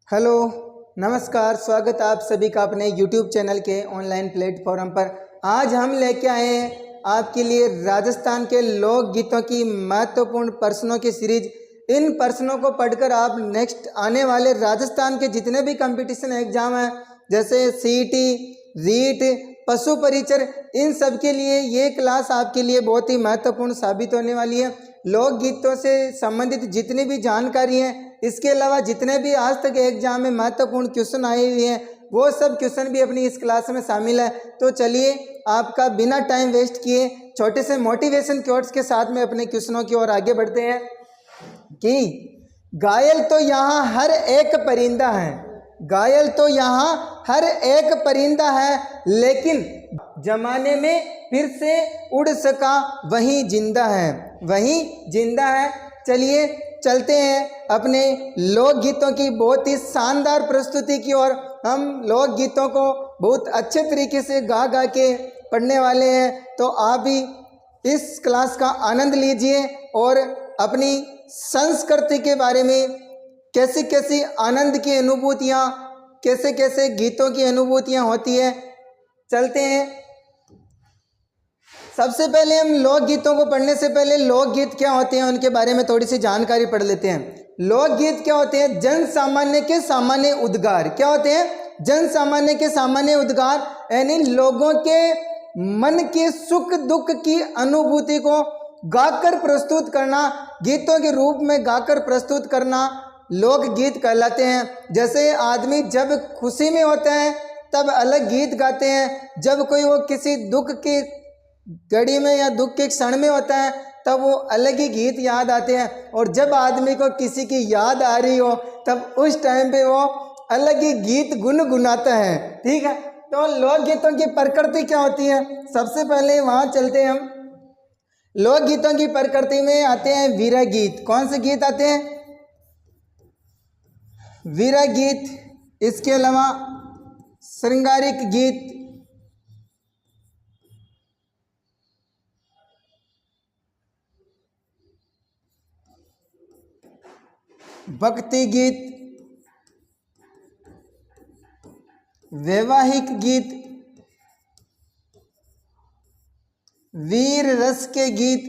Hello, नमस्कार। स्वागत आप सभी का अपने YouTube चैनल के ऑनलाइन प्लेटफॉर्म पर। आज हम लेके आए हैं आपके लिए राजस्थान के लोकगीतों की महत्वपूर्ण प्रश्नों की सीरीज। इन प्रश्नों को पढ़कर आप नेक्स्ट आने वाले राजस्थान के जितने भी कंपटीशन एग्जाम हैं, जैसे सीईटी, रीट, पशु परिचर, इन सब के लिए ये क्लास आपके लिए बहुत ही महत्वपूर्ण साबित होने वाली है। लोकगीतों से संबंधित जितनी भी जानकारी है, इसके अलावा जितने भी आज तक एग्जाम में महत्वपूर्ण क्वेश्चन आए हुए हैं, वो सब क्वेश्चन भी अपनी इस क्लास में शामिल है। तो चलिए, आपका बिना टाइम वेस्ट किए छोटे से मोटिवेशन कोट्स के साथ में अपने क्वेश्चनों की ओर आगे बढ़ते हैं। कि घायल तो यहाँ हर एक परिंदा है, घायल तो यहाँ हर एक परिंदा है, लेकिन जमाने में फिर से उड़ सका वही जिंदा है, वही जिंदा है। चलिए चलते हैं अपने लोकगीतों की बहुत ही शानदार प्रस्तुति की ओर। हम लोकगीतों को बहुत अच्छे तरीके से गा गा के पढ़ने वाले हैं, तो आप भी इस क्लास का आनंद लीजिए और अपनी संस्कृति के बारे में कैसी कैसी आनंद की अनुभूतियाँ, कैसे कैसे गीतों की अनुभूतियाँ होती है। चलते हैं। सबसे पहले हम लोकगीतों को पढ़ने से पहले लोकगीत क्या होते हैं उनके बारे में थोड़ी सी जानकारी पढ़ लेते हैं। लोकगीत क्या होते हैं? जन सामान्य के सामान्य उद्गार। क्या होते हैं? जन सामान्य के सामान्य उद्गार, यानी लोगों के मन के सुख दुख की अनुभूति को गाकर प्रस्तुत करना, गीतों के रूप में गाकर प्रस्तुत करना लोकगीत कहलाते हैं। जैसे आदमी जब खुशी में होता है तब अलग गीत गाते हैं, जब कोई वो किसी दुख की घड़ी में या दुख के क्षण में होता है तब वो अलग ही गीत याद आते हैं, और जब आदमी को किसी की याद आ रही हो तब उस टाइम पे वो अलग ही गीत गुनगुनाता है। ठीक है, तो लोकगीतों की प्रकृति क्या होती है? सबसे पहले वहाँ चलते हैं हम। लोकगीतों की प्रकृति में आते हैं वीर गीत। कौन से गीत आते हैं? वीर गीत। इसके अलावा श्रृंगारिक गीत, भक्ति गीत, वैवाहिक गीत, वीर रस के गीत,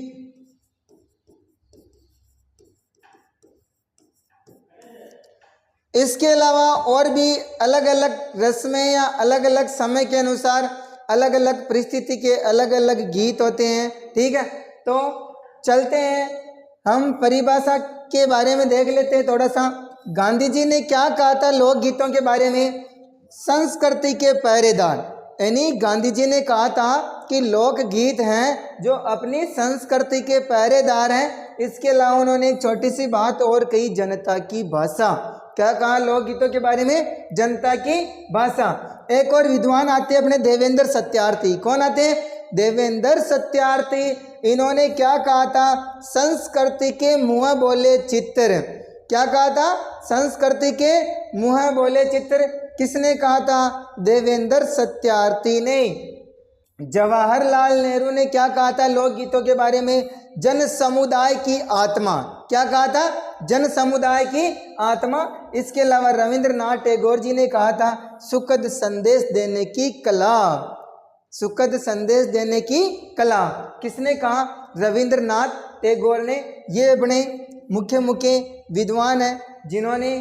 इसके अलावा और भी अलग अलग रस्में या अलग अलग समय के अनुसार अलग अलग परिस्थिति के अलग अलग गीत होते हैं। ठीक है, तो चलते हैं हम परिभाषा के बारे में देख लेते हैं थोड़ा सा। गांधी जी ने क्या कहा था लोकगीतों के बारे में? संस्कृति के पहरेदार, यानी गांधी जी ने कहा था कि लोकगीत हैं जो अपनी संस्कृति के पहरेदार हैं। इसके अलावा उन्होंने एक छोटी सी बात और कही, जनता की भाषा। क्या कहा लोकगीतों के बारे में? जनता की भाषा। एक और विद्वान आते हैं अपने देवेंद्र सत्यार्थी। कौन आते हैं? देवेंद्र सत्यार्थी। इन्होंने क्या कहा था? संस्कृति के मुँह बोले चित्र। क्या कहा था? संस्कृति के मुँह बोले चित्र। किसने कहा था? देवेंद्र सत्यार्थी ने। जवाहरलाल नेहरू ने क्या कहा था लोकगीतों के बारे में? जन समुदाय की आत्मा। क्या कहा था? जन समुदाय की आत्मा। इसके अलावा रविंद्रनाथ टैगोर जी ने कहा था सुखद संदेश देने की कला। सुखद संदेश देने की कला किसने कहा? रविंद्रनाथ टैगोर ने। ये अपने मुख्य विद्वान हैं जिन्होंने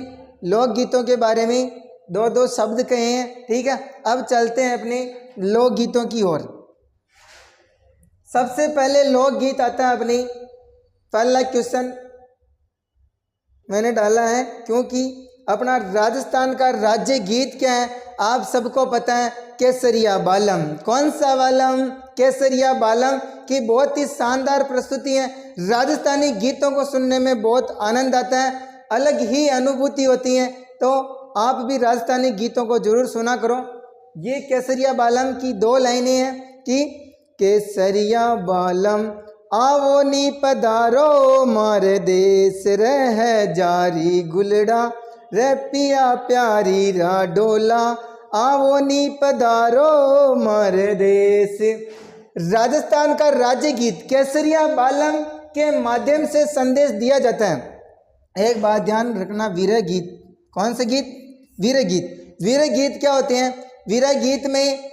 लोकगीतों के बारे में दो दो शब्द कहे हैं। ठीक है, अब चलते हैं अपने लोकगीतों की ओर। सबसे पहले लोकगीत आता है अपनी, पहला क्वेश्चन मैंने डाला है क्योंकि अपना राजस्थान का राज्य गीत क्या है आप सबको पता है, केसरिया बालम। कौन सा बालम? केसरिया बालम की बहुत ही शानदार प्रस्तुति है। राजस्थानी गीतों को सुनने में बहुत आनंद आता है, अलग ही अनुभूति होती है। तो आप भी राजस्थानी गीतों को जरूर सुना करो। ये केसरिया बालम की दो लाइनें हैं कि केसरिया बालम आवो नी पधारो, मारे देश रह जारी गुलड़ा, रे पिया प्यारी रा डोला, आवो नी पधारो मारे देश। राजस्थान का राज्य गीत केसरिया बालम के माध्यम से संदेश दिया जाता है। एक बात ध्यान रखना, वीर गीत। कौन से गीत? वीर गीत। वीर गीत क्या होते हैं? वीर गीत में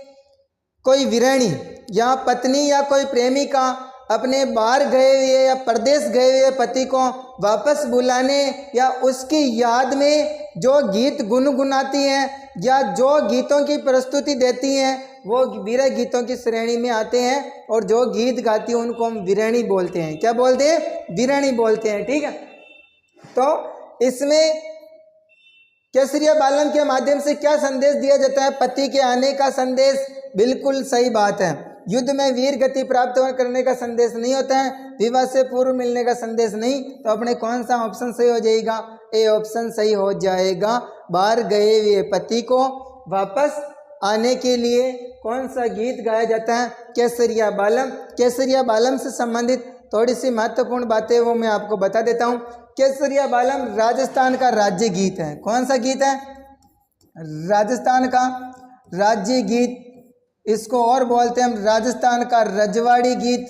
कोई वीरानी या पत्नी या कोई प्रेमिका अपने बाहर गए हुए या परदेश गए हुए पति को वापस बुलाने या उसकी याद में जो गीत गुनगुनाती हैं या जो गीतों की प्रस्तुति देती हैं वो वीर गीतों की श्रेणी में आते हैं। और जो गीत गाती हैं उनको हम वीरानी बोलते हैं। क्या बोलते हैं? वीरानी बोलते हैं। ठीक है, तो इसमें केसरिया बालम के माध्यम से क्या संदेश दिया जाता है? पति के आने का संदेश। बिल्कुल सही बात है। युद्ध में वीर गति प्राप्त करने का संदेश नहीं होता है, विवाह से पूर्व मिलने का संदेश नहीं। तो अपने कौन सा ऑप्शन सही हो जाएगा? ए ऑप्शन सही हो जाएगा। बाहर गए हुए पति को वापस आने के लिए कौन सा गीत गाया जाता है? केसरिया बालम। केसरिया बालम से संबंधित थोड़ी सी महत्वपूर्ण बातें वो मैं आपको बता देता हूँ। केसरिया बालम राजस्थान का राज्य गीत है। कौन सा गीत है? राजस्थान का राज्य गीत। इसको और बोलते हैं हम राजस्थान का रजवाड़ी गीत,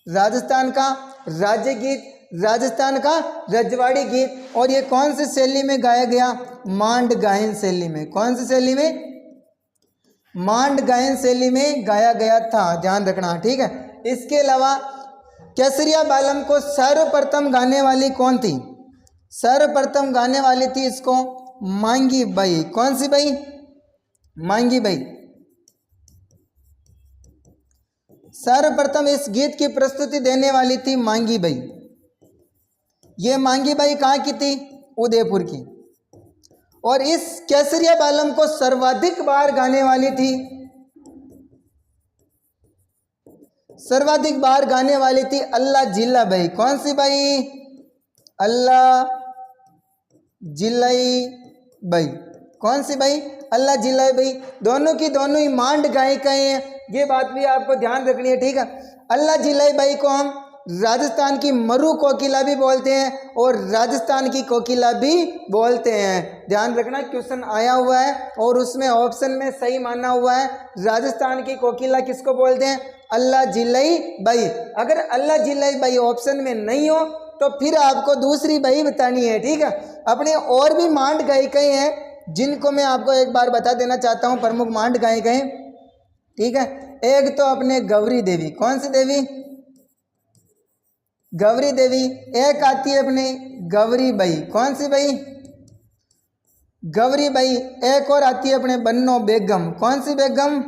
राजस्थान का राज्य गीत, राजस्थान का रजवाड़ी गीत। और ये कौन सी शैली में गाया गया? मांड गायन शैली में। कौन सी शैली में? मांड गायन शैली में गाया गया था, ध्यान रखना। ठीक है, इसके अलावा केसरिया बालम को सर्वप्रथम गाने वाली कौन थी? सर्वप्रथम गाने वाली थी इसको मांगी बाई। कौन सी बाई? मांगी बाई। सर्वप्रथम इस गीत की प्रस्तुति देने वाली थी मांगी बाई। ये मांगी बाई कहाँ की थी? उदयपुर की। और इस केसरिया बालम को सर्वाधिक बार गाने वाली थी, सर्वाधिक बार गाने वाली थी अल्लाह जिल्ला बाई। कौन सी बाई? Allah जिल्लाई by. कौन सी बाई? Allah जिल्लाई by. दोनों की दोनों ही मांड गायिकाएं हैं, ये बात भी आपको ध्यान रखनी है। ठीक है, अल्लाह जिल्लाई बाई को हम राजस्थान की मरु कोकिला भी बोलते हैं और राजस्थान की कोकिला भी बोलते हैं। ध्यान रखना, क्वेश्चन आया हुआ है और उसमें ऑप्शन में सही माना हुआ है। राजस्थान की कोकिला किसको बोलते हैं? अल्लाह जिल्लाई बाई। अगर अल्लाह जिल्लाई बाई ऑप्शन में नहीं हो तो फिर आपको दूसरी बाई बतानी है। ठीक है, अपने और भी मांड गायिकाएं हैं जिनको मैं आपको एक बार बता देना चाहता हूँ, प्रमुख मांड गायिकाएं। ठीक है, एक तो अपने गौरी देवी। कौन सी देवी? गौरी देवी। एक आती है अपने गौरी बाई। कौन सी बाई? गौरी बाई। एक और आती है अपने बन्नो बेगम। कौन सी बेगम?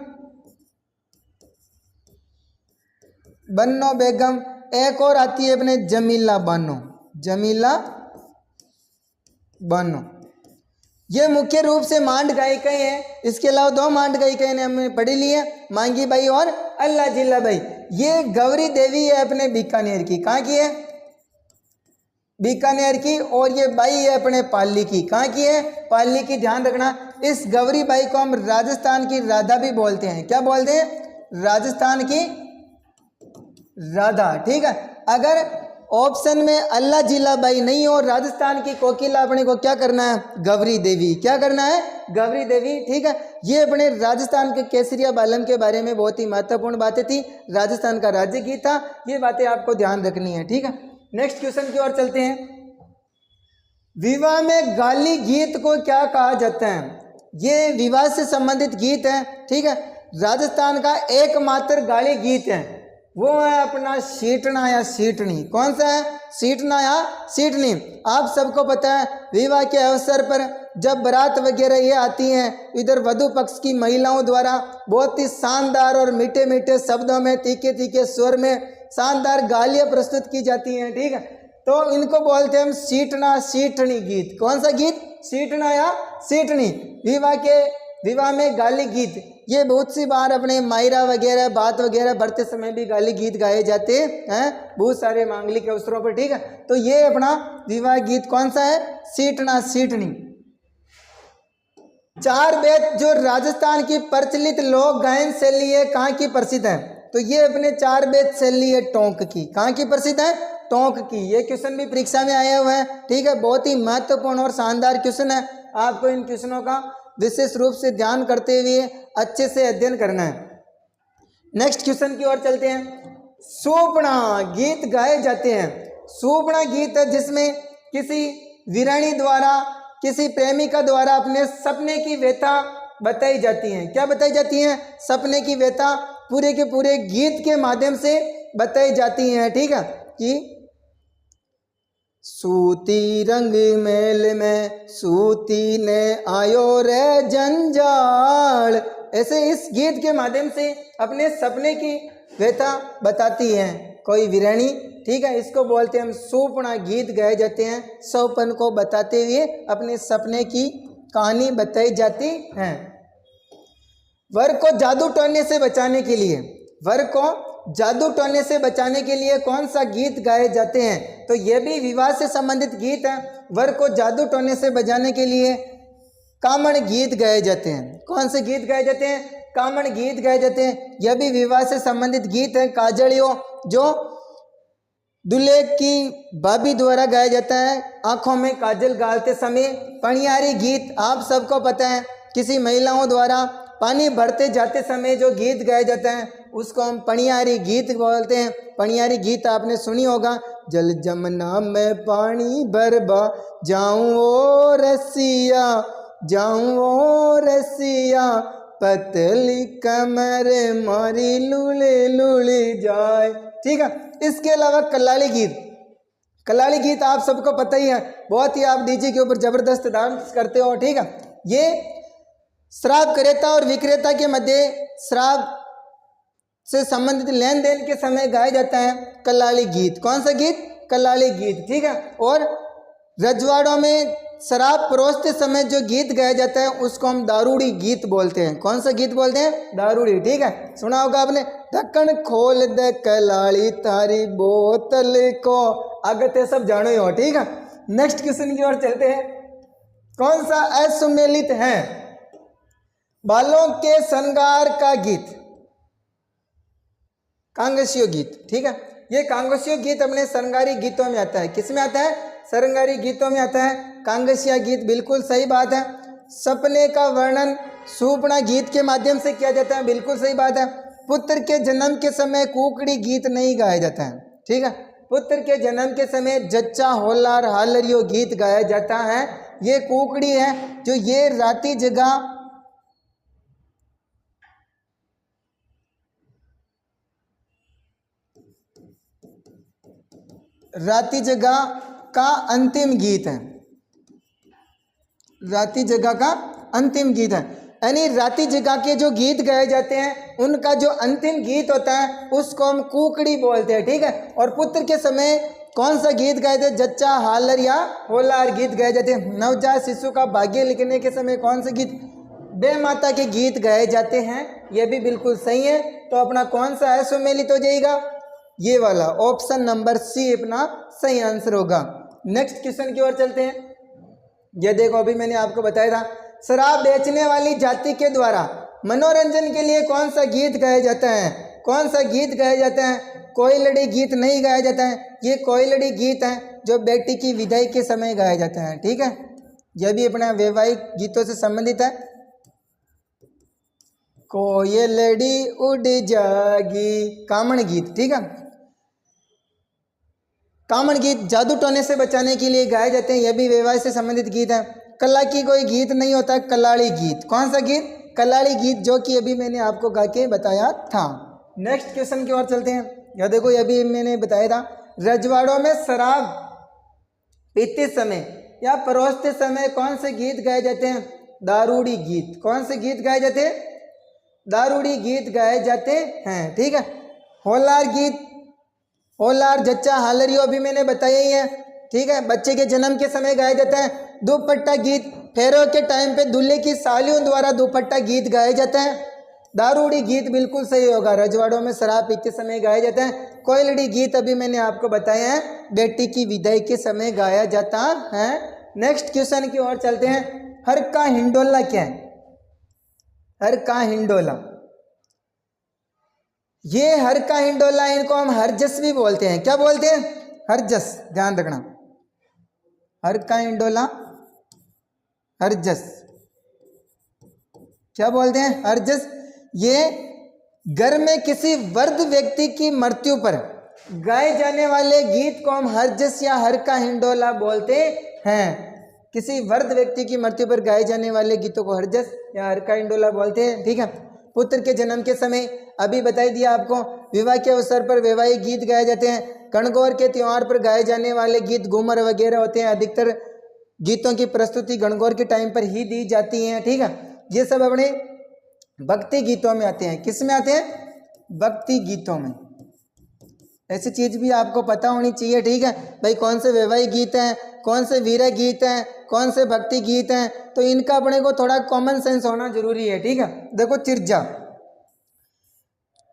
बन्नो बेगम। एक और आती है अपने जमीला बानो। जमीला बानो। ये मुख्य रूप से मांड गायिकाएं हैं। इसके अलावा दो मांड गायिकाएं ने हमने पढ़ी ली है, मांगी बाई और अल्लाह जिल्ला बाई। ये गौरी देवी है अपने बीकानेर की। कहाँ की है? बीकानेर की। और ये बाई है अपने पाली की। कहाँ की है? पाली की। ध्यान रखना, इस गौरी बाई को हम राजस्थान की राधा भी बोलते हैं। क्या बोलते हैं? राजस्थान की राधा। ठीक है, अगर ऑप्शन में अल्लाह जिला बाई नहीं हो, राजस्थान की कोकिला अपने को क्या करना है? गौरी देवी। क्या करना है? गौरी देवी। ठीक है, ये अपने राजस्थान के केसरिया बालम के बारे में बहुत ही महत्वपूर्ण बातें थी। राजस्थान का राज्य गीत था, ये बातें आपको ध्यान रखनी है। ठीक है, नेक्स्ट क्वेश्चन की ओर चलते हैं। विवाह में गाली गीत को क्या कहा जाता है? ये विवाह से संबंधित गीत है। ठीक है, राजस्थान का एकमात्र गाली गीत है, वो है अपना सीटना या सीटनी। कौन सा है? सीटना या सीटनी। आप सबको पता है विवाह के अवसर पर जब बारात वगैरह ये आती हैं, इधर वधु पक्ष की महिलाओं द्वारा बहुत ही शानदार और मीठे मीठे शब्दों में, तीखे तीखे स्वर में शानदार गालियाँ प्रस्तुत की जाती हैं। ठीक है, तो इनको बोलते हैं हम सीटना सीटनी गीत। कौन सा गीत? सीटना या सीटनी। विवाह में गाली गीत ये बहुत सी बार अपने मायरा वगैरह बात वगैरह बढ़ते समय भी गाली गीत गाए जाते हैं बहुत सारे मांगलिक अवसरों पर। ठीक है, तो ये अपना विवाह गीत कौन सा है? सीटना सीटनी। चार बेत जो राजस्थान की प्रचलित लोक गायन शैली है, कहाँ की प्रसिद्ध है? तो ये अपने चार बेत शैली है टोंक की। कहाँ की प्रसिद्ध है? टोंक की। ये क्वेश्चन भी परीक्षा में आया हुआ है। ठीक है, बहुत ही महत्वपूर्ण और शानदार क्वेश्चन है। आपको इन क्वेश्चनों का विशेष रूप से ध्यान करते हुए अच्छे से अध्ययन करना है। नेक्स्ट क्वेश्चन की ओर चलते हैं। सूपना गीत गाए जाते हैं। सूपना गीत है जिसमें किसी वीरानी द्वारा, किसी प्रेमिका द्वारा अपने सपने की व्यथा बताई जाती है। क्या बताई जाती है? सपने की व्यथा पूरे के पूरे गीत के माध्यम से बताई जाती हैं। ठीक है, कि सूती रंग मेल में सूती ने आयो रे जंजाल, ऐसे इस गीत के माध्यम से अपने सपने की व्यथा बताती है कोई वीरानी। ठीक है, इसको बोलते हैं हम सूपना गीत गाए जाते हैं। सौपन को बताते हुए अपने सपने की कहानी बताई जाती है। वर को जादू टोने से बचाने के लिए, वर को जादू टोने से बचाने के लिए कौन सा गीत गाए जाते हैं? तो ये भी विवाह से संबंधित गीत है। वर को जादू टोने से बचाने के लिए कामण गीत गाए जाते हैं। कौन से गीत गाए जाते हैं? कामण गीत गाए जाते हैं। यह भी विवाह से संबंधित गीत है। काजड़ियों जो दूल्हे की भाभी द्वारा गाया जाता है आंखों में काजल डालते समय। पणियारी गीत आप सबको पता है, किसी महिलाओं द्वारा पानी भरते जाते समय जो गीत गाया जाता है उसको हम पणियारी गीत बोलते हैं। पणियारी गीत आपने सुनी होगा, जल जमुना में पानी भरबा जाऊं ओ रसिया, जाऊं ओ रसिया, पतली कमर मारी लूले लूले जाए। ठीक है, इसके अलावा कल्लाड़ी गीत, कल्लाड़ी गीत आप सबको पता ही है, बहुत ही आप डीजे के ऊपर जबरदस्त डांस करते हो। ठीक है, ये शराब क्रेता और विक्रेता के मध्य शराब से संबंधित लेन देन के समय गाया जाता है कल्लाड़ी गीत। कौन सा गीत? कल्लाड़ी गीत। ठीक है, और रजवाड़ों में शराब परोसते समय जो गीत गाया जाता है उसको हम दारूड़ी गीत बोलते हैं। कौन सा गीत बोलते हैं? दारूड़ी। ठीक है, सुना होगा आपने, ढक्कन खोल दे कलाड़ी तारी बोतल को, आगे सब जानो ही हो। ठीक है, नेक्स्ट क्वेश्चन की ओर चलते हैं। कौन सा असुमेलित है? बालों के श्रृंगार का गीत, कांगसियो गीत। ठीक है, ये कांगसियो गीत अपने श्रृंगारी गीतों में आता है। किस में आता है? श्रृंगारी गीतों में आता है। कांगसिया गीत, बिल्कुल सही बात है। सपने का वर्णन सूपना गीत के माध्यम से किया जाता है, बिल्कुल सही बात है। पुत्र के जन्म के समय कुकड़ी गीत नहीं गाया जाता है। ठीक है, पुत्र के जन्म के समय जच्चा होलार हालरियो गीत गाया जाता है। ये कुकड़ी है जो ये राती जगह राती जगह का अंतिम गीत है। राती जगह का अंतिम गीत है, यानी राती जगह के जो गीत गाए जाते हैं उनका जो अंतिम गीत होता है उसको हम कुकड़ी बोलते हैं। ठीक है, और पुत्र के समय कौन सा गीत गाए थे? जच्चा हालर या होलार गीत गाए जाते हैं। नवजात शिशु का भाग्य लिखने के समय कौन से गीत? बे माता के गीत गाए जाते हैं। यह भी बिल्कुल सही है। तो अपना कौन सा असुमेलित हो जाएगा? ये वाला ऑप्शन नंबर सी अपना सही आंसर होगा। नेक्स्ट क्वेश्चन की ओर चलते हैं। ये देखो, अभी मैंने आपको बताया था, शराब बेचने वाली जाति के द्वारा मनोरंजन के लिए कौन सा गीत गाया जाता है? कौन सा गीत गाया जाता है? कोयलड़ी गीत नहीं गाया जाता है। ये कोयलड़ी गीत है जो बेटी की विदाई के समय गाया जाता है। ठीक है, यह भी अपना वैवाहिक गीतों से संबंधित है। कोयलड़ी उड़ जागी, कामण गीत। ठीक है, कामण गीत जादू टोने से बचाने के लिए गाए जाते हैं। यह भी विवाह से संबंधित गीत है। कला की कोई गीत नहीं होता, कल्लाड़ी गीत। कौन सा गीत? कल्लाड़ी गीत, जो कि अभी मैंने आपको गा के बताया था। नेक्स्ट क्वेश्चन की ओर चलते हैं। यह देखो, यह भी मैंने बताया था, रजवाड़ों में शराब पीते समय या परोसते समय कौन से गीत गाए जाते हैं? दारूड़ी गीत। कौन से गीत गाए जाते हैं? दारूड़ी गीत गाए जाते हैं। ठीक है, होलार गीत, होलार जच्चा हालरियो भी मैंने बताया ही है। ठीक है, बच्चे के जन्म के समय गाया जाता है। दुपट्टा गीत, फेरों के टाइम पे दूल्हे की सालियों द्वारा दुपट्टा गीत गाया जाता है। दारूड़ी गीत बिल्कुल सही होगा, रजवाड़ों में शराब पीते समय गाया जाता है। कोयलड़ी गीत अभी मैंने आपको बताया है, बेटी की विदाई के समय गाया जाता है। नेक्स्ट क्वेश्चन की ओर चलते हैं। हर का हिंडोला क्या है? हर का हिंडोला, ये हर का हिंडोला, इनको हम हरजस भी बोलते हैं। क्या बोलते हैं? हरजस, ध्यान रखना। हर का हिंडोला, हरजस, क्या बोलते हैं? हरजस। ये घर में किसी वृद्ध व्यक्ति की मृत्यु पर गाए जाने वाले गीत को हम हरजस या हर का हिंडोला बोलते हैं। किसी वृद्ध व्यक्ति की मृत्यु पर गाए जाने वाले गीतों को हरजस या हरका इंडोला बोलते हैं। ठीक है। पुत्र के जन्म के समय अभी बताई दिया आपको। विवाह के अवसर पर वैवाहिक गीत गाए जाते हैं। गणगौर के त्योहार पर गाए जाने वाले गीत घूमर वगैरह होते हैं। अधिकतर गीतों की प्रस्तुति गणगौर के टाइम पर ही दी जाती है। ठीक है। ये सब अपने भक्ति गीतों में आते हैं। किस में आते हैं? भक्ति गीतों में। ऐसी चीज भी आपको पता होनी चाहिए। ठीक है भाई, कौन से वैवाहिक गीत हैं, कौन से वीर गीत हैं, कौन से भक्ति गीत हैं, तो इनका अपने को थोड़ा कॉमन सेंस होना जरूरी है। ठीक है। देखो, चिर्जा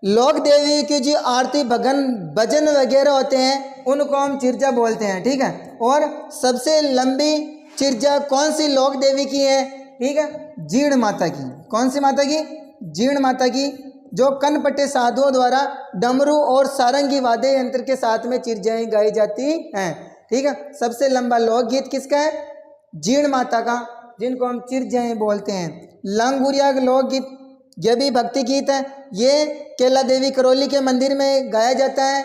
लोक देवी की जो आरती भजन वगैरह होते हैं उनको हम चिर्जा बोलते हैं। ठीक है। और सबसे लंबी चिर्जा कौन सी लोक देवी की है? ठीक है, जीर्ण माता की। कौन सी माता की? जीर्ण माता की, जो कनपटे साधुओं द्वारा डमरू और सारंगी वाद्य यंत्र के साथ में चिर्जाएं गाई जाती हैं। ठीक है। सबसे लंबा लोकगीत किसका है? जीर्ण माता का, जिनको हम चिर्जाएं बोलते हैं। लांगुरिया का लोकगीत, यह भी भक्ति गीत है। ये केला देवी करौली के मंदिर में गाया जाता है।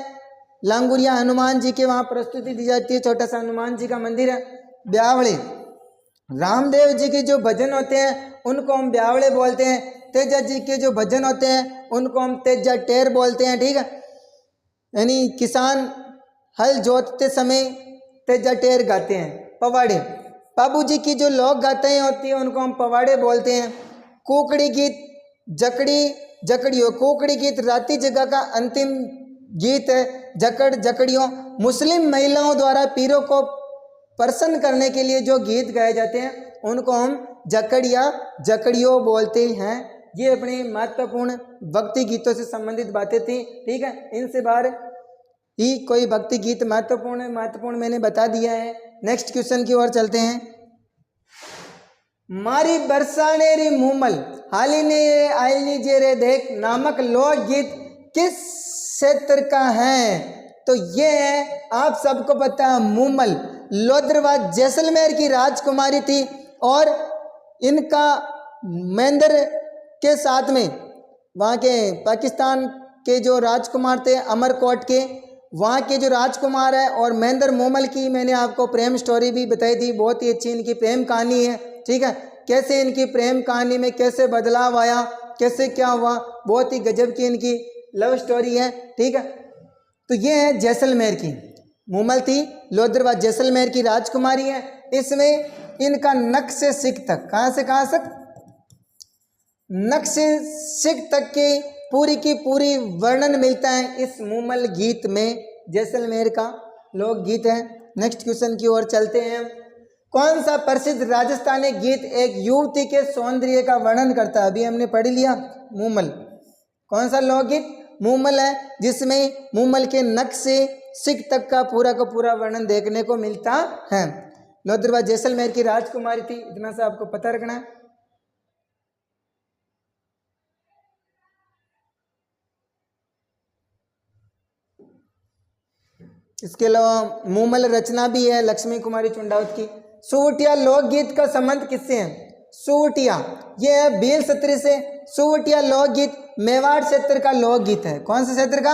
लांगुरिया हनुमान जी के वहाँ प्रस्तुति दी जाती है। छोटा सा हनुमान जी का मंदिर है। ब्यावड़े, रामदेव जी के जो भजन होते हैं उनको हम ब्यावड़े बोलते हैं। तेजा जी के जो भजन होते हैं उनको हम तेजा टेर बोलते हैं। ठीक है। यानी किसान हल जोतते समय तेजा टेर गाते हैं। पवाड़े, बाबू जी की जो लोक गाथाएं होती हैं उनको हम पवाड़े बोलते हैं। कुकड़ी गीत, जकड़ियों, कुकड़ी गीत राती जगह का अंतिम गीत है। जकड़ियों मुस्लिम महिलाओं द्वारा पीरों को प्रसन्न करने के लिए जो गीत गाए जाते हैं उनको हम जकड़ियों बोलते हैं। ये अपने महत्वपूर्ण भक्ति गीतों से संबंधित बातें थी। ठीक है। इनसे बाहर ही कोई भक्ति गीत महत्वपूर्ण मैंने बता दिया है। नेक्स्ट क्वेश्चन की ओर चलते हैं। मारी बरसाने री मूमल हालिने आइली जे रे देख नामक लोकगीत किस क्षेत्र का है? तो ये है, आप सबको पता है, मूमल लोद्रवाद जैसलमेर की राजकुमारी थी और इनका महेंद्र के साथ में वहाँ के पाकिस्तान के जो राजकुमार थे अमरकोट के, वहाँ के जो राजकुमार है, और महेंद्र मूमल की मैंने आपको प्रेम स्टोरी भी बताई थी। बहुत ही अच्छी इनकी प्रेम कहानी है। ठीक है। कैसे इनकी प्रेम कहानी में कैसे बदलाव आया, कैसे क्या हुआ, बहुत ही गजब की इनकी लव स्टोरी है। ठीक है। तो ये है जैसलमेर की, मूमल थी लोद्रवाद जैसलमेर की राजकुमारी है। इसमें इनका नक्श से सिख तक, कहाँ से कहाँ तक? नक्श से सिख तक की पूरी वर्णन मिलता है इस मूमल गीत में। जैसलमेर का लोकगीत है। नेक्स्ट क्वेश्चन की ओर चलते हैं। कौन सा प्रसिद्ध राजस्थानी गीत एक युवती के सौंदर्य का वर्णन करता है? अभी हमने पढ़ लिया मूमल। कौन सा लोकगीत? मूमल है, जिसमें मूमल के नक्श से सिख तक का पूरा वर्णन देखने को मिलता है। लोद्रवाद जैसलमेर की राजकुमारी थी, इतना सा आपको पता रखना है। इसके अलावा मूमल रचना भी है लक्ष्मी कुमारी चुंडावत की। सुवटिया लोकगीत का संबंध किससे है? सुवटिया ये है भील क्षेत्र से। सुवटिया लोकगीत मेवाड़ क्षेत्र का लोकगीत है। कौन से क्षेत्र का?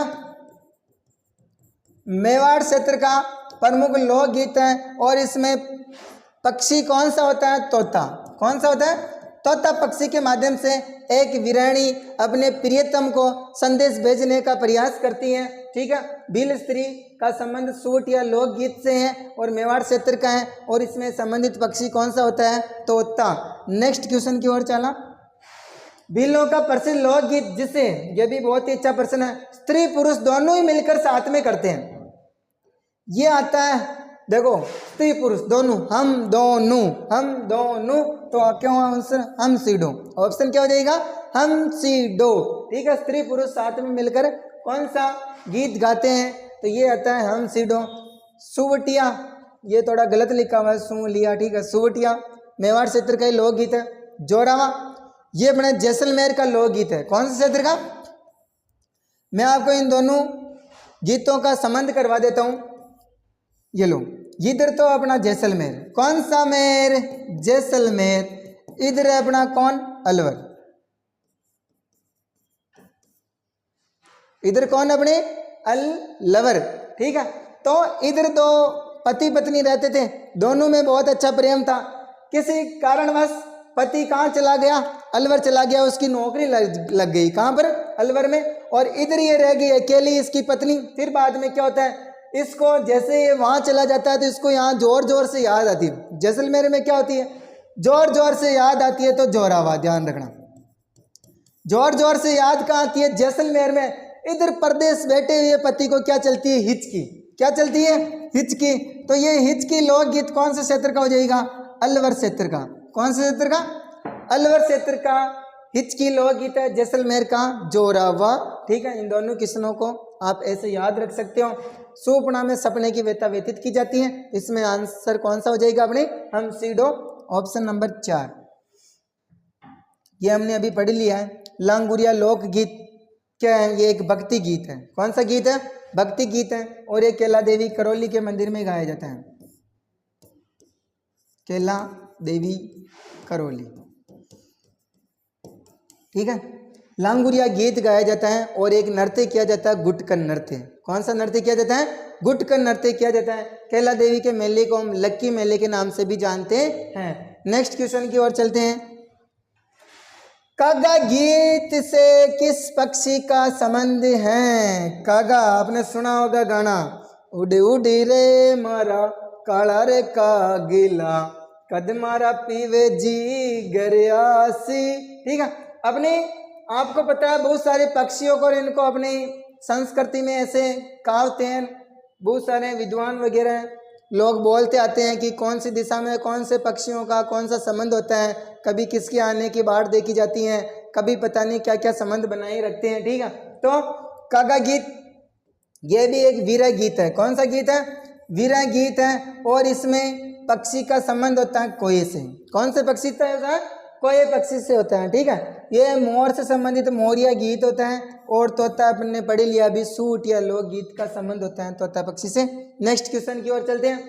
मेवाड़ क्षेत्र का प्रमुख लोकगीत है। और इसमें पक्षी कौन सा होता है? तोता। कौन सा होता है? तोता पक्षी के माध्यम से एक वीरानी अपने प्रियतम को संदेश भेजने का प्रयास करती है। ठीक है। भील स्त्री का संबंध सुवटिया लोकगीत से है और मेवाड़ क्षेत्र का है। और इसमें संबंधित पक्षी कौन सा होता है? तोता। नेक्स्ट क्वेश्चन की ओर चला। भीलों का प्रसिद्ध लोकगीत, जिसे, यह भी बहुत ही अच्छा प्रश्न है, स्त्री पुरुष दोनों ही मिलकर साथ में करते हैं, ये आता है। देखो, स्त्री पुरुष दोनों, हम दोनों, तो क्यों आंसर? हम सीडो। ऑप्शन क्या हो जाएगा? हम सीडो। ठीक है। स्त्री पुरुष साथ में मिलकर कौन सा गीत गाते हैं? तो ये आता है हम सीडो। सुवटिया, ये थोड़ा गलत लिखा हुआ है, सू लिया। ठीक है। सुवटिया मेवाड़ क्षेत्र का लोकगीत है। जोरावा ये अपने जैसलमेर का लोकगीत है। कौन से क्षेत्र का? मैं आपको इन दोनों गीतों का संबंध करवा देता हूं। ये लो, इधर तो अपना जैसलमेर, कौन सा मेर? जैसलमेर। इधर है अपना कौन? अलवर। इधर कौन? अपने अलवर। ठीक है। तो इधर दो पति पत्नी रहते थे, दोनों में बहुत अच्छा प्रेम था। किसी कारणवश पति कहाँ चला गया, अलवर चला गया, उसकी नौकरी लग गई कहाँ पर, अलवर में, और इधर ये रह गई अकेली इसकी पत्नी। फिर बाद में क्या होता है, इसको जैसे ये वहाँ चला जाता है तो इसको यहाँ जोर जोर से याद आती है। जैसलमेर में क्या होती है, जोर जोर से याद आती है, तो जोरावा, ध्यान रखना, जोर जोर से याद कहाँ आती है, जैसलमेर में। इधर परदेश बैठे हुए पति को क्या चलती है, हिचकी, क्या चलती है, हिचकी। तो ये हिचकी लोकगीत कौन से क्षेत्र का हो जाएगा, अलवर क्षेत्र का। कौन से क्षेत्र का, अलवर क्षेत्र का हिचकी लोकगीत है, जैसलमेर का जोरावा। ठीक है, इन दोनों किस्मों को आप ऐसे याद रख सकते हो। सुपना में सपने की वेता व्यतीत की जाती है, इसमें आंसर कौन सा हो जाएगा अपने, हम सीडो ऑप्शन नंबर 4, ये हमने अभी पढ़ लिया है। लांगुरिया लोकगीत क्या है, ये एक भक्ति गीत है। कौन सा गीत है, भक्ति गीत है, और ये केला देवी करौली के मंदिर में गाया जाता है, केला देवी करौली। ठीक है, लांगुरिया गीत गाया जाता है और एक नृत्य किया जाता है, गुटकन नृत्य। कौन सा नृत्य किया जाता है, गुटकन नृत्य किया जाता है। केला देवी के मेले को हम लक्की मेले के नाम से भी जानते हैं। नेक्स्ट क्वेश्चन की ओर चलते हैं। कागा गीत से किस पक्षी का संबंध है, कागा, आपने सुना होगा गाना, उड़ी उड़ी रे मारा काला रे कागिला, कद मारा पीवे जी गरियासी। ठीक है, अपने आपको पता है बहुत सारे पक्षियों को, इनको अपनी संस्कृति में ऐसे कहावते हैं, बहुत सारे विद्वान वगैरह लोग बोलते आते हैं कि कौन सी दिशा में कौन से पक्षियों का कौन सा संबंध होता है, कभी किसके आने की बाढ़ देखी जाती है, कभी पता नहीं क्या क्या संबंध बनाए रखते हैं। ठीक है, तो कागा गीत ये भी एक वीरा गीत है। कौन सा गीत है, वीरा गीत है, और इसमें पक्षी का संबंध होता है कोये से। कौन से पक्षी से होता है, कोये पक्षी से होता है। ठीक है, ये मोर से संबंधित मोरिया गीत होता है, और तोता अपने पढ़ लिया अभी, सूट या लोकगीत का संबंध होता है तोता पक्षी से। नेक्स्ट क्वेश्चन की ओर चलते हैं।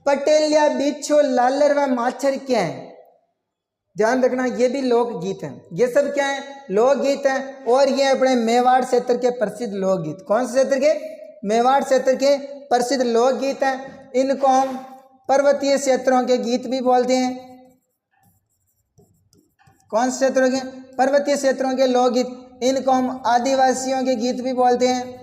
पटेलिया, बिच्छू, लालर व माछर क्या है, ध्यान रखना, ये भी लोकगीत है। ये सब क्या है, लोकगीत है, और ये अपने मेवाड़ क्षेत्र के प्रसिद्ध लोकगीत। कौन से क्षेत्र के, मेवाड़ क्षेत्र के प्रसिद्ध लोकगीत हैं। इनको हम पर्वतीय क्षेत्रों के गीत भी बोलते हैं। कौन से क्षेत्रों के, पर्वतीय क्षेत्रों के लोकगीत। इनको हम आदिवासियों के गीत भी बोलते हैं।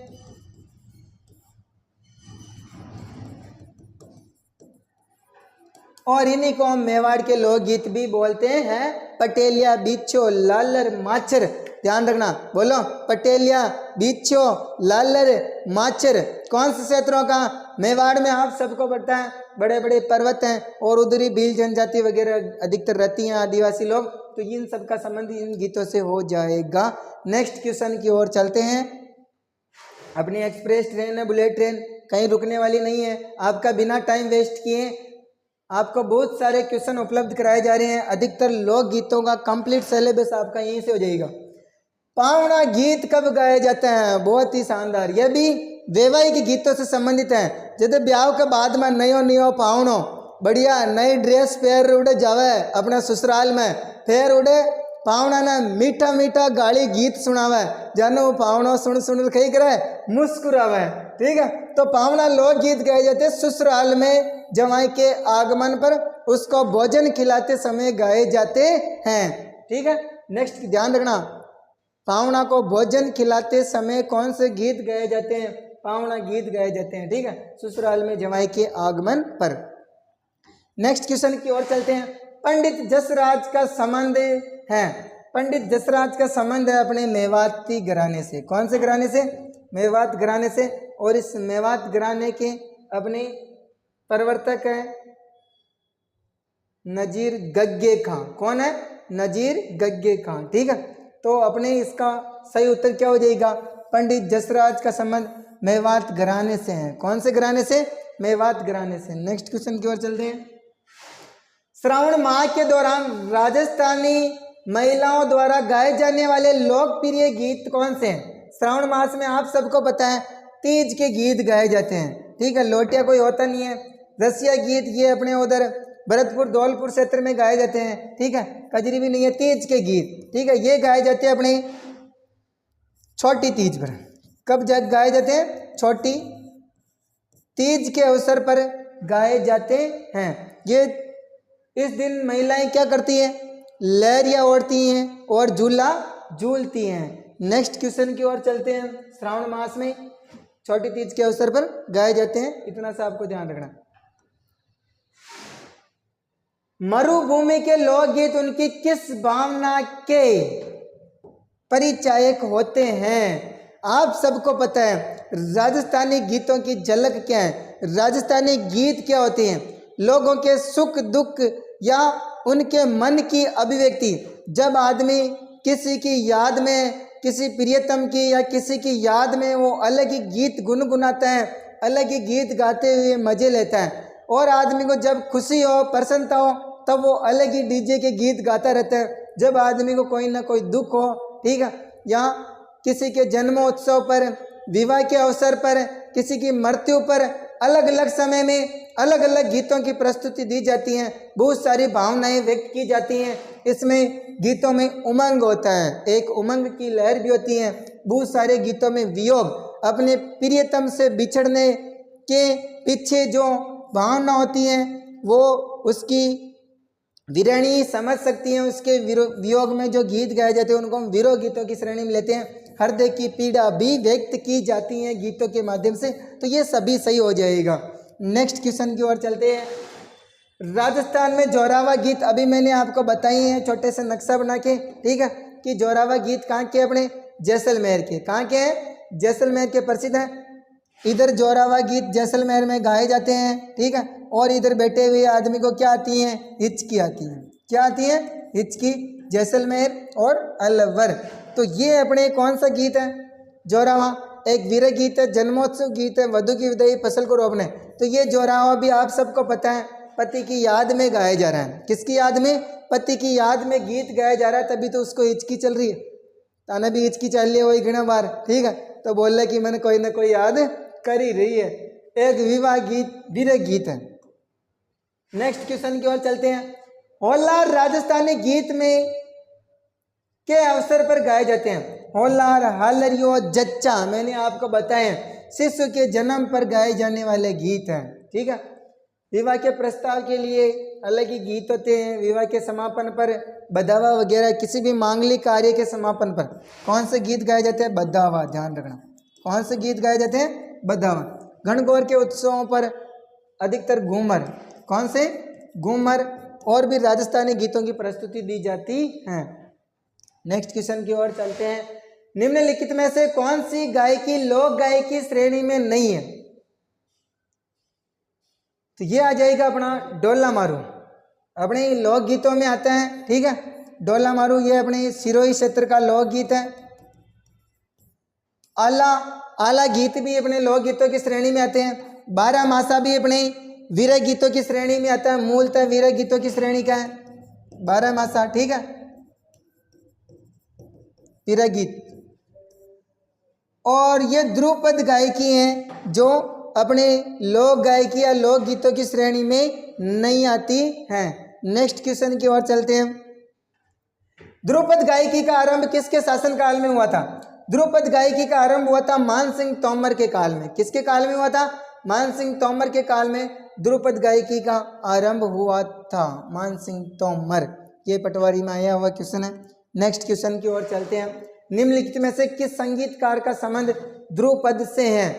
और इन्हीं को हम मेवाड़ के लोकगीत भी बोलते हैं। पटेलिया, बिच्छू, लालर, माछर, ध्यान रखना, बोलो, पटेलिया, बिच्छू, लालर, माछर, कौन से क्षेत्रों का, मेवाड़ में आप सबको पता है बड़े बड़े पर्वत हैं, और उधर ही भील जनजाति वगैरह अधिकतर रहती हैं, आदिवासी लोग, तो इन सब का संबंध इन गीतों से हो जाएगा। नेक्स्ट क्वेश्चन की ओर चलते हैं। अपनी एक्सप्रेस ट्रेन है, बुलेट ट्रेन, कहीं रुकने वाली नहीं है। आपका बिना टाइम वेस्ट किए आपको बहुत सारे क्वेश्चन उपलब्ध कराए जा रहे हैं। अधिकतर लोक गीतों का कंप्लीट सिलेबस आपका यहीं से हो जाएगा। पावना गीत कब गाए जाते हैं, बहुत ही शानदार, यह भी वैवाहिक गीतों से संबंधित है। जैसे ब्याह के बाद में नयो नयो पावनो बढ़िया नई ड्रेस पहन उड़े जावे अपने ससुराल में, फिर उड़े पावना ने मीठा मीठा गाली गीत सुनावे, जानो पावनो सुन सुन कही करे मुस्कुरावे। ठीक है, तो पावना लोक गीत गाए जाते ससुराल में जमाई के आगमन पर, उसको भोजन खिलाते समय गाए जाते हैं। ठीक है, नेक्स्ट ध्यान रखना, पावना को भोजन खिलाते समय कौन से गीत गाए जाते हैं, पावना गीत गाए जाते हैं। ठीक है, ससुराल में जमाई के आगमन पर। नेक्स्ट क्वेश्चन की ओर चलते हैं। पंडित जसराज का संबंध है, पंडित जसराज का संबंध है अपने मेवाती घराने से। कौन से घराने से, मेवात घराने से। और इस मेवात घराने के अपने प्रवर्तक है नजीर गग्गे खां। कौन है, नजीर गग्गे खां। ठीक है, तो अपने इसका सही उत्तर क्या हो जाएगा, पंडित जसराज का संबंध मेवात घराने से है। कौन से घराने से, मेवात घराने से। नेक्स्ट क्वेश्चन की ओर चलते हैं। श्रावण माह के दौरान राजस्थानी महिलाओं द्वारा गाए जाने वाले लोकप्रिय गीत कौन से हैं। श्रावण मास में आप सबको पता है तीज के गीत गाए जाते हैं। ठीक है, लोटिया कोई होता नहीं है, रसिया गीत ये अपने उधर भरतपुर धौलपुर क्षेत्र में गाए जाते हैं। ठीक है, कजरी भी नहीं है, तीज के गीत। ठीक है, ये गाए जाते हैं अपने छोटी तीज पर। कब गाए जाते हैं, छोटी तीज के अवसर पर गाए जाते हैं। ये इस दिन महिलाएं क्या करती हैं? लहरिया ओढ़ती हैं और झूला झूलती हैं। नेक्स्ट क्वेश्चन की ओर चलते हैं। श्रावण मास में छोटी तीज के अवसर पर गाए जाते हैं, इतना सा आपको ध्यान रखना। मरुभूमि के लोकगीत उनकी किस भावना के परिचायक होते हैं? आप सबको पता है राजस्थानी गीतों की झलक क्या है। राजस्थानी गीत क्या होते हैं? लोगों के सुख दुख या उनके मन की अभिव्यक्ति। जब आदमी किसी की याद में, किसी प्रियतम की या किसी की याद में वो अलग ही गीत गुनगुनाता है, अलग ही गीत गाते हुए मजे लेता है। और आदमी को जब खुशी हो, प्रसन्नता हो, तब वो अलग ही डीजे के गीत गाता रहता है। जब आदमी को कोई ना कोई दुख हो, ठीक है, या किसी के जन्मोत्सव पर, विवाह के अवसर पर, किसी की मृत्यु पर अलग अलग समय में अलग अलग गीतों की प्रस्तुति दी जाती हैं। बहुत सारी भावनाएं व्यक्त की जाती हैं। इसमें गीतों में उमंग होता है, एक उमंग की लहर भी होती है। बहुत सारे गीतों में वियोग, अपने प्रियतम से बिछड़ने के पीछे जो भावना होती है वो उसकी विरणी समझ सकती हैं। उसके वियोग में जो गीत गाए जाते हैं उनको हम विरह गीतों की श्रेणी में लेते हैं। हृदय की पीड़ा भी व्यक्त की जाती है गीतों के माध्यम से। तो ये सभी सही हो जाएगा। नेक्स्ट क्वेश्चन की ओर चलते हैं। राजस्थान में जोरावा गीत अभी मैंने आपको बताई हैं छोटे से नक्शा बना के, ठीक है, कि जोरावा गीत कहाँ के? अपने जैसलमेर के। कहाँ के हैं? जैसलमेर के प्रसिद्ध हैं। इधर जोरावा गीत जैसलमेर में गाए जाते हैं, ठीक है। और इधर बैठे हुए आदमी को क्या आती हैं? हिचकी आती है। क्या आती है? हिचकी। जैसलमेर और अलवर। तो ये अपने कौन सा गीत है? जोरावा। एक वीर गीत है, जन्मोत्सव गीत है, वधु की विदाई, फसल को रोपने। तो ये जोरावा भी आप सबको पता है पति की याद में गाया जा रहा है। किसकी याद में? पति की याद में गीत गाया जा रहा है, तभी तो उसको हिचकी चल रही है। ताना भी हिचकी चल रही है वही घना बार, ठीक है। तो बोल रहा कि मैंने कोई ना कोई याद कर ही रही है। एक विवाह गीत, वीर गीत है। नेक्स्ट क्वेश्चन की ओर चलते हैं। होलार राजस्थानी गीत में के अवसर पर गाए जाते हैं। होलार, हालरियो, जच्चा मैंने आपको बताए शिशु के जन्म पर गाए जाने वाले गीत हैं, ठीक है। विवाह के प्रस्ताव के लिए अलग ही गीत होते हैं। विवाह के समापन पर, बधावा वगैरह, किसी भी मांगलिक कार्य के समापन पर कौन से गीत गाए जाते हैं? बधावा। ध्यान रखना, कौन से गीत गाए जाते हैं? बधावा। गणगौर के उत्सवों पर अधिकतर घूमर। कौन से? घूमर। और भी राजस्थानी गीतों की प्रस्तुति दी जाती है। नेक्स्ट क्वेश्चन की ओर चलते हैं। निम्नलिखित में से कौन सी गायकी लोक गायकी श्रेणी में नहीं है? तो ये आ जाएगा अपना डोला मारू। अपने लोक गीतों में आता है, ठीक है। डोला मारू ये अपने सिरोही क्षेत्र का लोक गीत है। आला, आला गीत भी अपने लोक गीतों की श्रेणी में आते हैं। बारह मासा भी अपने वीर गीतों की श्रेणी में आता है। मूलतः वीर गीतों की श्रेणी का है बारह मासा, ठीक है, वीर गीत। और ये ध्रुपद गायकी हैं जो अपने लोक गायकी या लोक गीतों की श्रेणी में नहीं आती हैं। नेक्स्ट क्वेश्चन की ओर चलते हैं। ध्रुपद गायकी का आरंभ किसके शासनकाल में हुआ था? ध्रुपद गायकी का आरंभ हुआ था मान सिंह तोमर के काल में। किसके काल में हुआ था? मान सिंह तोमर के काल में ध्रुपद गायकी का आरंभ हुआ था। मान सिंह तोमर, ये पटवारी में आया हुआ क्वेश्चन है। नेक्स्ट क्वेश्चन की ओर चलते हैं। निम्नलिखित में से किस संगीतकार का संबंध ध्रुपद से है?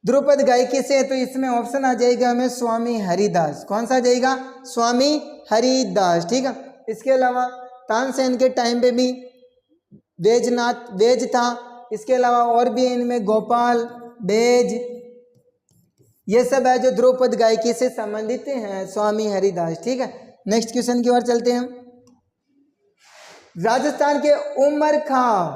ध्रुपद गायकी से है, तो इसमें ऑप्शन आ जाएगा हमें स्वामी हरिदास। कौन सा आ जाएगा? स्वामी हरिदास, ठीक है। इसके अलावा तानसेन के टाइम पे भी बैजनाथ बैज था। इसके अलावा और भी इनमें गोपाल, बैज, ये सब है जो ध्रुपद गायकी से संबंधित हैं। स्वामी हरिदास, ठीक है। नेक्स्ट क्वेश्चन की ओर चलते हैं। राजस्थान के उमर खां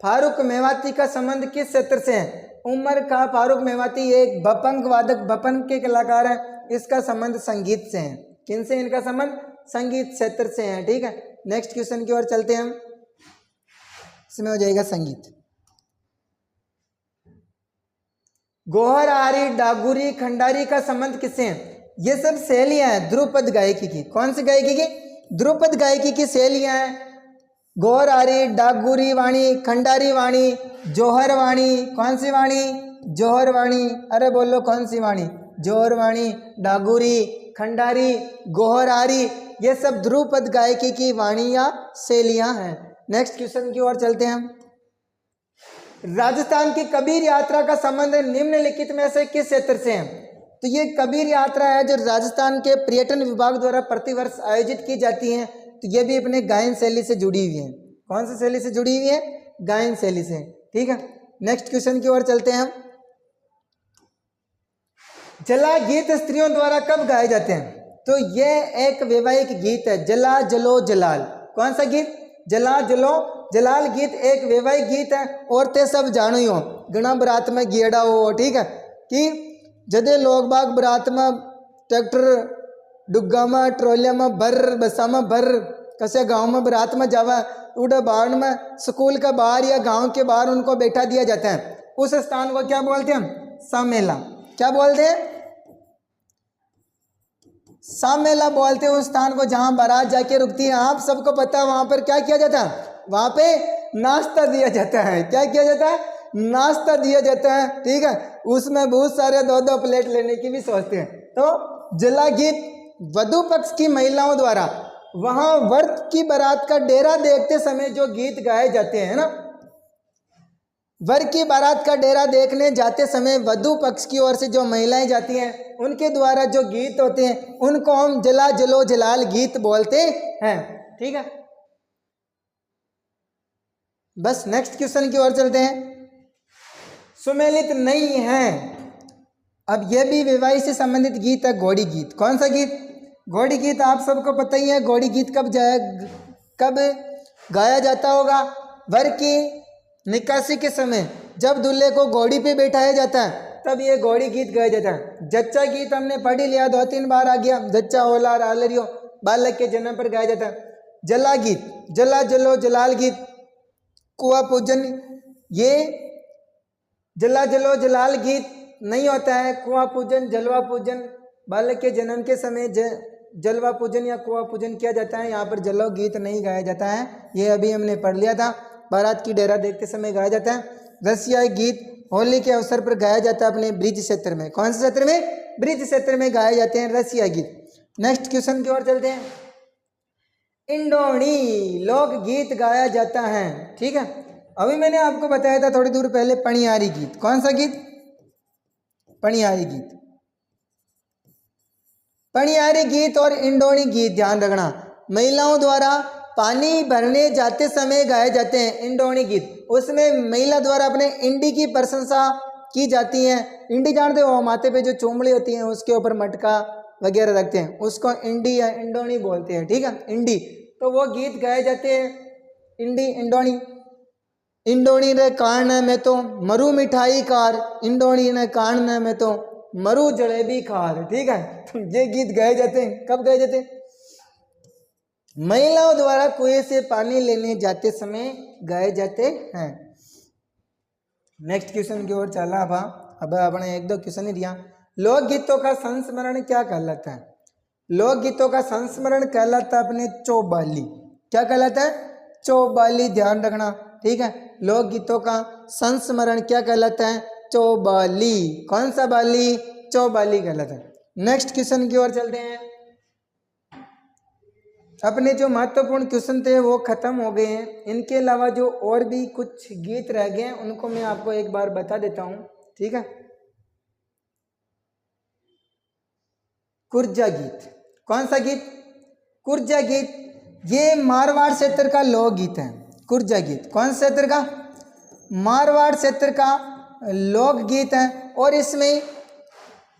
फारूक मेवाती का संबंध किस क्षेत्र से है? उमर खां फारूक मेवाती एक बपंग वादक, बपंग के कलाकार हैं। इसका संबंध संगीत से है। किन से इनका संबंध? संगीत क्षेत्र से है, ठीक है। नेक्स्ट क्वेश्चन की ओर चलते हैं हम। इसमें हो जाएगा संगीत। गोहर, आरी, डागुरी, खंडारी का संबंध किससे है? ये सब शैलियां हैं ध्रुपद गायकी की। कौन सी गायकी की? ध्रुपद गायकी की शैलियां हैं। गोहर, आरी, डागुरी वाणी, खंडारी वाणी, जौहर वाणी। कौन सी वाणी? जौहर वाणी। अरे बोलो कौन सी वाणी? जोरवाणी, डागुरी, खंडारी, गोहरारी, ये सब ध्रुपद गायकी की वाणी या शैलियां हैं। नेक्स्ट क्वेश्चन की ओर चलते हैं हम। राजस्थान की कबीर यात्रा का संबंध निम्नलिखित में से किस क्षेत्र से है? तो ये कबीर यात्रा है जो राजस्थान के पर्यटन विभाग द्वारा प्रतिवर्ष आयोजित की जाती है। तो ये भी अपने गायन शैली से जुड़ी हुई है। कौन सी शैली से जुड़ी हुई है? गायन शैली से। ठीक है, नेक्स्ट क्वेश्चन की ओर चलते हैं हम। जला गीत स्त्रियों द्वारा कब गाए जाते हैं? तो ये एक वैवाहिक गीत है, जला जलो जलाल। कौन सा गीत? जला जलो जलाल गीत एक वैवाहिक गीत है। औरतें सब जानो ही हो, घना बरात में गेड़ा हो, ठीक है, कि जदे लोग बाग बरात में ट्रैक्टर डुग्गा में ट्रोलिया में भर बसा में भर कसे गांव में बरात में जावा, उड़े बाढ़ में स्कूल के बाहर या गांव के बाहर उनको बैठा दिया जाता है। उस स्थान को क्या बोलते हैं? सामेला। क्या बोलते हैं? सामेला बोलते हैं उस स्थान को जहां बारात जाके रुकती है। आप सबको पता है वहां पर क्या किया जाता है? वहां पे नाश्ता दिया जाता है। क्या किया जाता है? नाश्ता दिया जाता है। ठीक है, उसमें बहुत सारे 2-2 प्लेट लेने की भी सोचते हैं। तो जला गीत वधु पक्ष की महिलाओं द्वारा वहां व्रत की बारात का डेरा देखते समय जो गीत गाए जाते हैं ना, वर की बारात का डेरा देखने जाते समय वधु पक्ष की ओर से जो महिलाएं जाती हैं उनके द्वारा जो गीत होते हैं उनको हम जला जलो जलाल गीत बोलते हैं। ठीक है, बस नेक्स्ट क्वेश्चन की ओर चलते हैं। सुमेलित नहीं है, अब यह भी विवाह से संबंधित गीत है, घोड़ी गीत। कौन सा गीत? घोड़ी गीत आप सबको पता ही है। घोड़ी गीत कब गाया जाता होगा? वर की निकासी के समय जब दूल्हे को घोड़ी पे बैठाया जाता है तब ये घोड़ी गीत गाया जाता है। जच्चा गीत हमने पढ़ ही लिया, 2-3 बार आ गया। जच्चा होला रालरियो बालक के जन्म पर गाया जाता है। जला गीत, जला जलो जलाल गीत, कुआ पूजन, ये जला जलो जलाल गीत नहीं होता है। कुआ पूजन, जलवा पूजन, बालक के जन्म के समय जलवा पूजन या कुआ पूजन किया जाता है। यहाँ पर जलो गीत नहीं गाया जाता है, ये अभी हमने पढ़ लिया था। बारात की डेरा देखते समय गाया जाता है। रसिया गीत होली के अवसर पर गाया जाता है अपने ब्रिज क्षेत्र में। कौन से क्षेत्र में? ब्रिज क्षेत्र में गाए जाते हैं रसिया गीत। नेक्स्ट क्वेश्चन की ओर चलते हैं। इंडोणी लोक गीत गाया जाता है। ठीक है, अभी मैंने आपको बताया था थोड़ी दूर पहले पणियारी गीत। कौन सा गीत? पणियारी गीत। पणियारी गीत और इंडोणी गीत ध्यान रखना, महिलाओं द्वारा पानी भरने जाते समय गाए जाते हैं इंडोणी गीत। उसमें महिला द्वारा अपने इंडी की प्रशंसा की जाती है। इंडी जानते हो, माथे पे जो चोमड़ी होती है उसके ऊपर मटका वगैरह रखते हैं, उसको इंडी या इंडोणी बोलते हैं। ठीक है, इंडी, तो वो गीत गाए जाते हैं इंडी इंडोणी। इंडोणी रे कान में तो मरु मिठाई कार, इंडोणी ने कान में तो मरु जलेबी खार। ठीक है, तो ये गीत गाए जाते हैं। कब गाए जाते हैं? महिलाओं द्वारा कुएं से पानी लेने जाते समय गाए जाते हैं। नेक्स्ट क्वेश्चन की ओर चला। अब अपने 1-2 क्वेश्चन ही दिया। लोकगीतों का संस्मरण क्या कहलाता है? लोकगीतों का संस्मरण कहलाता है अपने चौबाली। क्या कहलाता है? चौबाली, ध्यान रखना। ठीक है, लोकगीतों का संस्मरण क्या कहलाता है? चौबाली। कौन सा बाली? चौबाली कहलाता है। नेक्स्ट क्वेश्चन की ओर चलते हैं। अपने जो महत्वपूर्ण क्वेश्चन थे वो खत्म हो गए हैं। इनके अलावा जो और भी कुछ गीत रह गए हैं उनको मैं आपको एक बार बता देता हूँ। ठीक है, कुर्जा गीत। कौन सा गीत? कुर्जा गीत, ये मारवाड़ क्षेत्र का लोकगीत है। कुर्जा गीत कौन से क्षेत्र का? मारवाड़ क्षेत्र का लोकगीत है और इसमें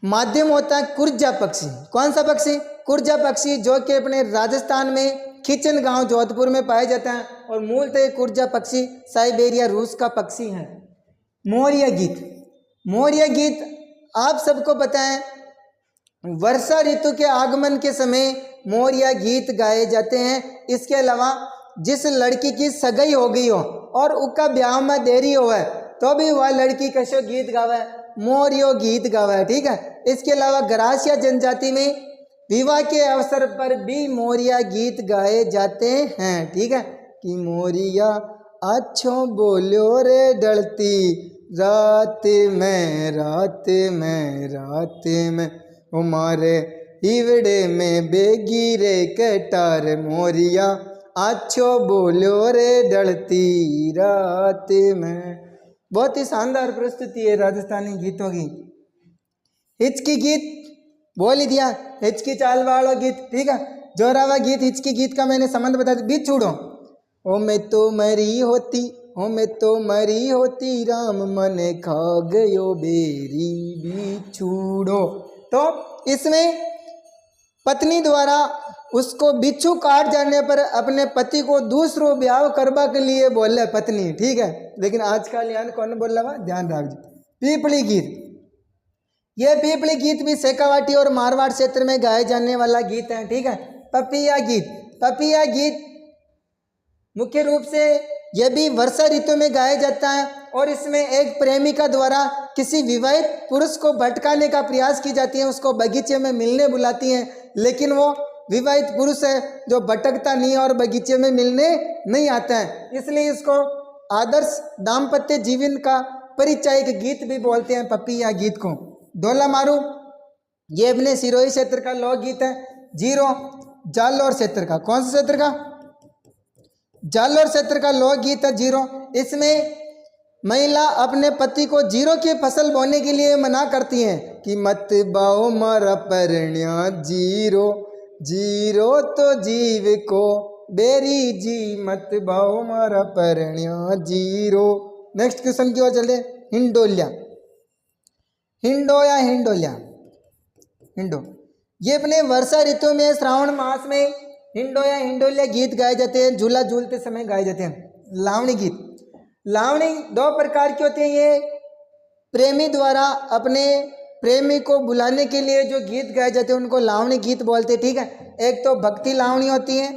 माध्यम होता है कुर्जा पक्षी। कौन सा पक्षी? कुर्जा पक्षी, जो कि अपने राजस्थान में खिचन गांव जोधपुर में पाया जाता है और मूलतः कुर्जा पक्षी साइबेरिया रूस का पक्षी है। मोरिया गीत। मोरिया गीत आप सबको पता है, वर्षा ऋतु के आगमन के समय मोरिया गीत गाए जाते हैं। इसके अलावा जिस लड़की की सगाई हो गई हो और उसका ब्याह में देरी हो है तो भी वह लड़की कशो गीत गावे, मोरियो गीत गावे। ठीक है, इसके अलावा गरासिया जनजाति में विवाह के अवसर पर भी मोरिया गीत गाए जाते हैं। ठीक है, कि मोरिया अच्छो बोलो रे डलती, रात में हमारे हिवड़े में बेगी रे कटार मोरिया आछो बोलो रे ढलती रात में। बहुत ही शानदार प्रस्तुति है राजस्थानी गीतों की। हिचकी गीत बोल ही दिया, हिचकी चाल वालों गीत, ठीक है। जोरावा गीत, हिचकी गीत का मैंने संबंध बता दिया। बीच छूड़ो, ओ मैं तो मरी होती, ओ मैं तो मरी होती, राम मने खा गयो बेरी बिछूड़ो। तो इसमें पत्नी द्वारा उसको बिच्छू काट जाने पर अपने पति को दूसरो ब्याह करवा के लिए बोले पत्नी, ठीक है। लेकिन आजकल यान कौन बोल रहा, ध्यान रख। पीपली गीत, ये पीपली गीत भी शेखावाटी और मारवाड़ क्षेत्र में गाए जाने वाला गीत है, ठीक है। पपिया गीत, पपिया गीत मुख्य रूप से यह भी वर्षा ऋतु में गाया जाता है और इसमें एक प्रेमिका द्वारा किसी विवाहित पुरुष को भटकाने का प्रयास की जाती है, उसको बगीचे में मिलने बुलाती हैं, लेकिन वो विवाहित पुरुष है जो भटकता नहीं है और बगीचे में मिलने नहीं आता है, इसलिए इसको आदर्श दाम्पत्य जीवन का परिचायक गीत भी बोलते हैं, पपिया गीत को। डोला मारू, ये अपने सिरोही क्षेत्र का लोकगीत है। जीरो, जालोर क्षेत्र का, कौन सा क्षेत्र का, जालोर क्षेत्र का लोकगीत है जीरो। इसमें महिला अपने पति को जीरो की फसल बोने के लिए मना करती हैं कि मत बाओ मारा परण्या जीरो, जीरो तो जीव को बेरी जी, मत बाओ मारा परण्या जीरो। नेक्स्ट क्वेश्चन की ओर चले। हिंडोलिया, हिंडो या हिंडोलिया, हिंडो, ये अपने वर्षा ऋतु में श्रावण मास में हिंडो या हिंडोलिया गीत गाए जाते हैं, झूला झूलते समय गाए जाते हैं। लावणी गीत, लावणी दो प्रकार की होती है। ये प्रेमी द्वारा अपने प्रेमी को बुलाने के लिए जो गीत गाए जाते हैं उनको लावणी गीत बोलते हैं, ठीक है। एक तो भक्ति लावणी होती है,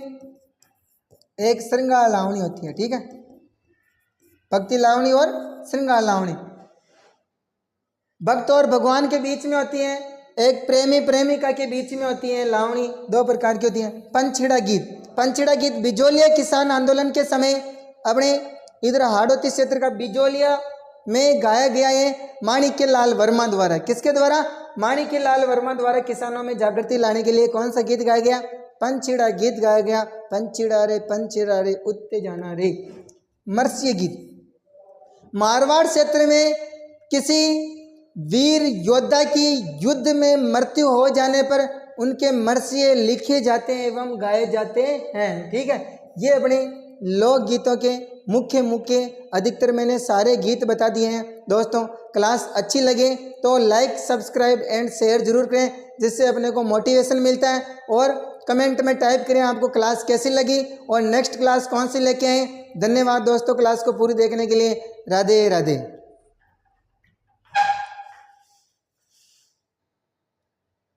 एक श्रृंगार लावणी होती है, ठीक है। भक्ति लावणी और श्रृंगार लावणी भक्त और भगवान के बीच में होती है, एक प्रेमी प्रेमिका के बीच में होती है। लावणी दो प्रकार की होती है। पंचछिड़ा गीत, पंचछिड़ा गीत बिजोलिया किसान आंदोलन के समय अपने इधर हाड़ौती क्षेत्र का बिजोलिया में गाया गया है माणिक्य लाल वर्मा द्वारा। किसके द्वारा, माणिक्य लाल वर्मा द्वारा किसानों में जागृति लाने के लिए कौन सा गीत गाया गया, पंचछिड़ा गीत गाया गया। पंचछिड़ा रे उत्ते जाना रे। मर्स्य गीत, मारवाड़ क्षेत्र में किसी वीर योद्धा की युद्ध में मृत्यु हो जाने पर उनके मर्सिये लिखे जाते हैं एवं गाए जाते हैं, ठीक है। ये अपने लोकगीतों के मुख्य अधिकतर मैंने सारे गीत बता दिए हैं। दोस्तों क्लास अच्छी लगे तो लाइक सब्सक्राइब एंड शेयर जरूर करें, जिससे अपने को मोटिवेशन मिलता है। और कमेंट में टाइप करें आपको क्लास कैसी लगी और नेक्स्ट क्लास कौन सी लेके आए। धन्यवाद दोस्तों क्लास को पूरी देखने के लिए। राधे राधे।